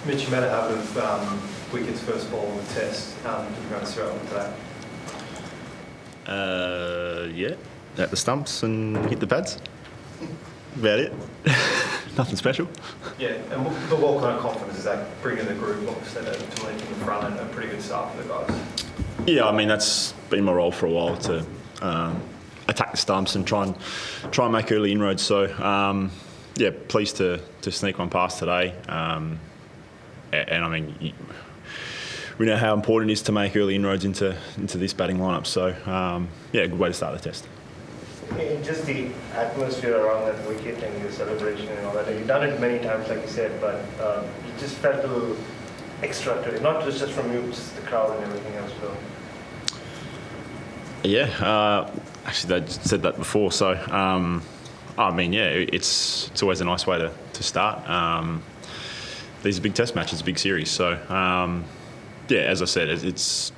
Mitch, you made a habit of wickets first ball on the test. Did you run us through it today? Yeah, at the stumps and hit the pads. About it. Nothing special. Yeah, and what kind of confidence does that bring in the group, obviously, to lead in the front and a pretty good start for the guys? Yeah, I mean, that's been my role for a while, to attack the stumps and try and make early inroads. So, yeah, pleased to sneak one past today. And I mean, we know how important it is to make early inroads into this batting lineup. So, yeah, a good way to start the test. Just the atmosphere around that wicket and your celebration and all that. You've done it many times, like you said, but it just felt a little extra to it. Not just from you, just the crowd and everything else. So. Yeah, actually, they said that before. So, I mean, yeah, it's always a nice way to start. These are big test matches, big series. So, yeah, as I said, it's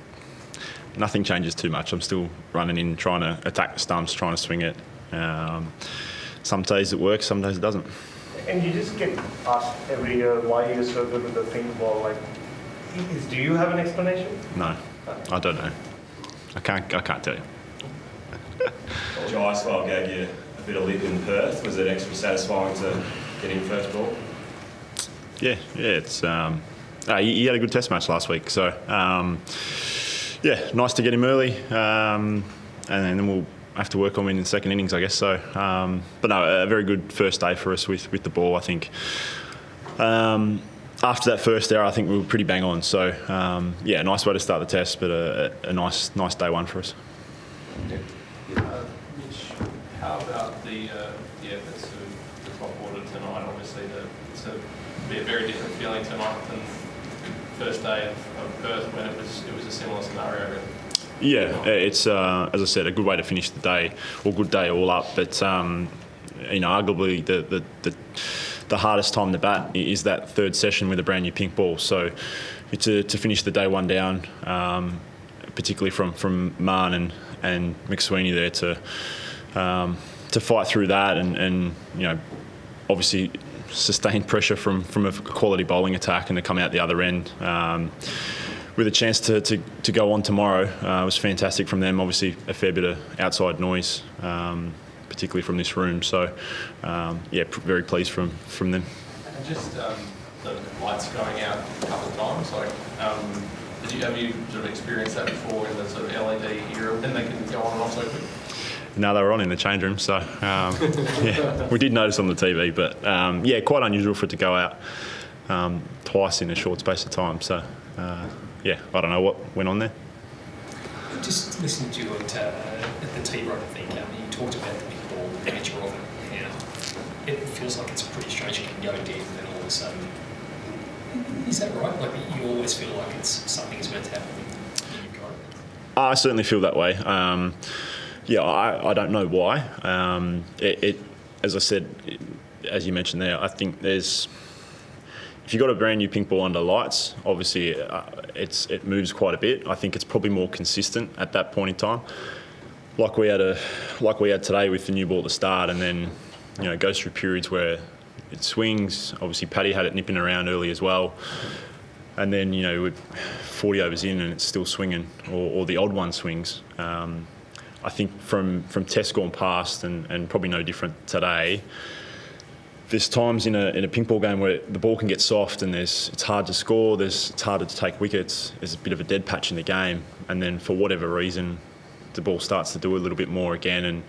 nothing changes too much. I'm still running in, trying to attack the stumps, trying to swing it. Some days it works, some days it doesn't. And you just get asked every year why you're so good with the pink ball. Like, do you have an explanation? No, I don't know. I can't tell you. Jai Swell gave you a bit of lip in Perth. Was it extra satisfying to get him first ball? Yeah, it's he had a good test match last week, so yeah, nice to get him early, and then we'll have to work on him in the second innings, I guess. So, but no, a very good first day for us with the ball. I think after that first error, I think we were pretty bang on. So, yeah, nice way to start the test, but a nice day one for us. Mitch, how about the efforts of the top order tonight? Obviously, it's be a very different feeling tonight than the first day of Perth when it was a similar scenario. Really. Yeah, it's as I said, a good way to finish the day, or good day all up. But arguably the hardest time to bat is that third session with a brand new pink ball. So to finish the day one down, particularly from Marn and McSweeney there to fight through that and obviously sustained pressure from a quality bowling attack and to come out the other end with a chance to go on tomorrow was fantastic from them. Obviously a fair bit of outside noise, particularly from this room. So yeah, very pleased from them. And just the lights going out a couple of times, like have you sort of experienced that before in the sort of LED era? Then they can go on and off so quick. No, they were on in the change room, so yeah, we did notice on the TV, but yeah, quite unusual for it to go out twice in a short space of time. So yeah, I don't know what went on there. Just listening to you at the tea break, I think you talked about the big ball, the nature of it. Now, it feels like it's pretty strange. You can go dead, and then all of a sudden, is that right? Like you always feel like something's meant to happen when you go. I certainly feel that way. Yeah, I don't know why. As I said, as you mentioned there, I think if you've got a brand new pink ball under lights, obviously it moves quite a bit. I think it's probably more consistent at that point in time, like we had today with the new ball at the start, and then it goes through periods where it swings. Obviously, Paddy had it nipping around early as well, and then we're 40 overs in and it's still swinging, or the odd one swings. I think from tests gone past and probably no different today, there's times in a pink ball game where the ball can get soft and it's hard to score, it's harder to take wickets, there's a bit of a dead patch in the game, and then for whatever reason the ball starts to do a little bit more again. And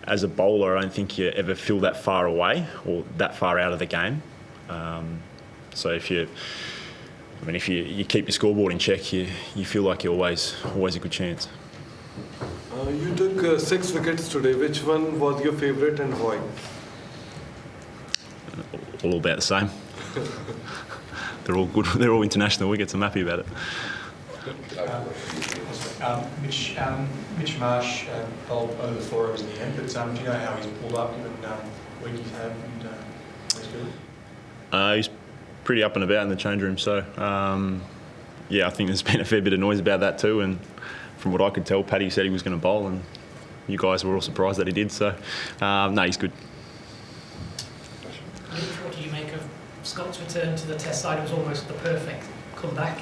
as a bowler, I don't think you ever feel that far away or that far out of the game. So if you keep your scoreboard in check, you feel like you're always a good chance. You took 6 wickets today. Which one was your favourite and why? All about the same. They're all good. They're all international wickets. I'm happy about it. Mitch Marsh bowled over 4 overs in the end, but do you know how he's pulled up given when he's had his ability? He's pretty up and about in the change room, so yeah, I think there's been a fair bit of noise about that too. And from what I could tell, Paddy said he was going to bowl, and you guys were all surprised that he did. So no, he's good. What do you make of Scott's return to the Test side was almost the perfect comeback.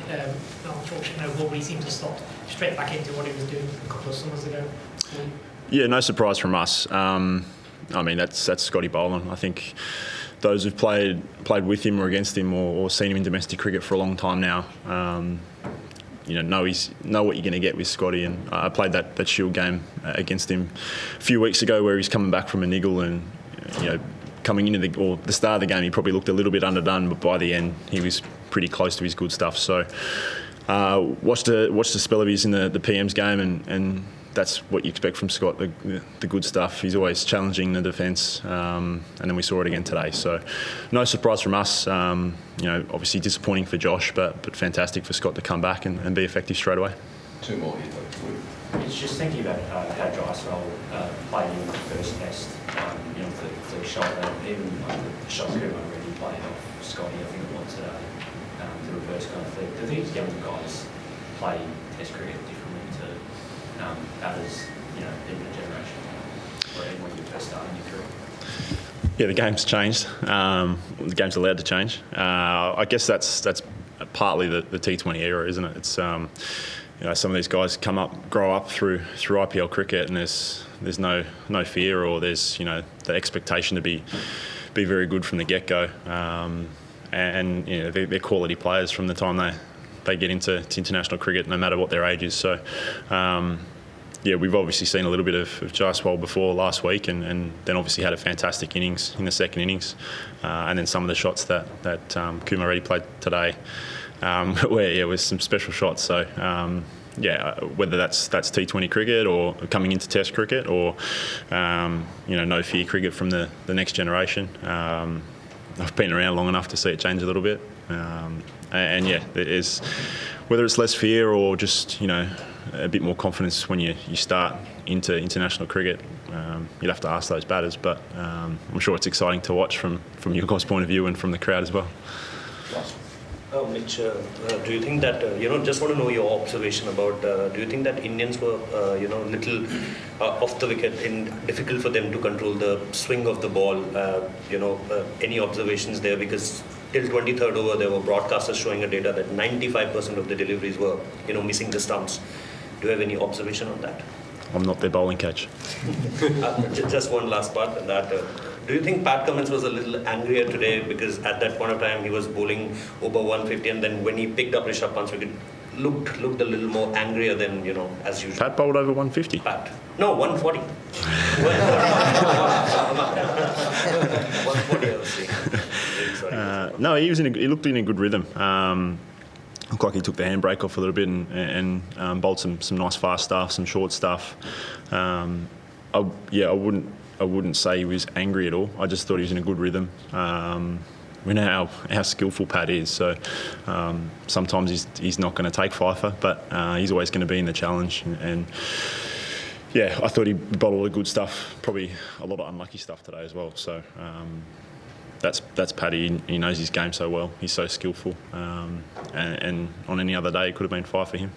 Unfortunately, Wolverine seemed to slot straight back into what he was doing a couple of summers ago. Yeah, no surprise from us. I mean, that's Scotty Boland. I think those who've played with him or against him or seen him in domestic cricket for a long time now, know what you're going to get with Scotty. And I played that Shield game against him a few weeks ago, where he's coming back from a niggle, and coming into the start of the game, he probably looked a little bit underdone, but by the end, he was pretty close to his good stuff. So watched the spell of his in the PM's game, and that's what you expect from Scott, the good stuff. He's always challenging the defence, and then we saw it again today. So no surprise from us. Obviously disappointing for Josh, but fantastic for Scott to come back and be effective straight away. Two more here, please. It's just thinking about how Drysdale played in the first test, for the shoulder, even the shots that already played off Scotty, I think it was today, the reverse kind of thing. Do these young guys play test cricket differently to others, in the generation, or even when you first started your career? Yeah, the game's changed. The game's allowed to change. I guess that's partly the T20 era, isn't it? It's some of these guys grow up through IPL cricket, and there's no fear, or there's the expectation to be very good from the get-go, and they're quality players from the time they get into international cricket, no matter what their age is. So we've obviously seen a little bit of Jaiswal before last week, and then obviously had a fantastic innings in the second innings, and then some of the shots that Kumar Reddy played today, where it was some special shots. So whether that's T20 cricket or coming into Test cricket, or no fear cricket from the next generation. I've been around long enough to see it change a little bit, it is, whether it's less fear or just a bit more confidence when you start into international cricket. You'd have to ask those batters, but I'm sure it's exciting to watch from your guys' point of view and from the crowd as well. Mitch, do you think that, just want to know your observation about, do you think that Indians were, little off the wicket and difficult for them to control the swing of the ball? Any observations there? Because till 23rd over, there were broadcasters showing a data that 95% of the deliveries were, missing the stumps. Do you have any observation on that? I'm not their bowling coach. Just one last part on that. Do you think Pat Cummins was a little angrier today, because at that point of time he was bowling over 150, and then when he picked up Rishabh Pant's wicket, looked a little more angrier than as usual? Pat bowled over 150. Pat, no, 140. 140, I was saying. No, he looked in a good rhythm. Looked like he took the handbrake off a little bit and bowled some nice fast stuff, some short stuff. I wouldn't say he was angry at all. I just thought he was in a good rhythm. We know how skillful Pat is, so sometimes he's not going to take Pfeiffer, but he's always going to be in the challenge. And I thought he bowled a lot of good stuff, probably a lot of unlucky stuff today as well. So that's Paddy. He knows his game so well. He's so skillful, and on any other day it could have been 5 for him.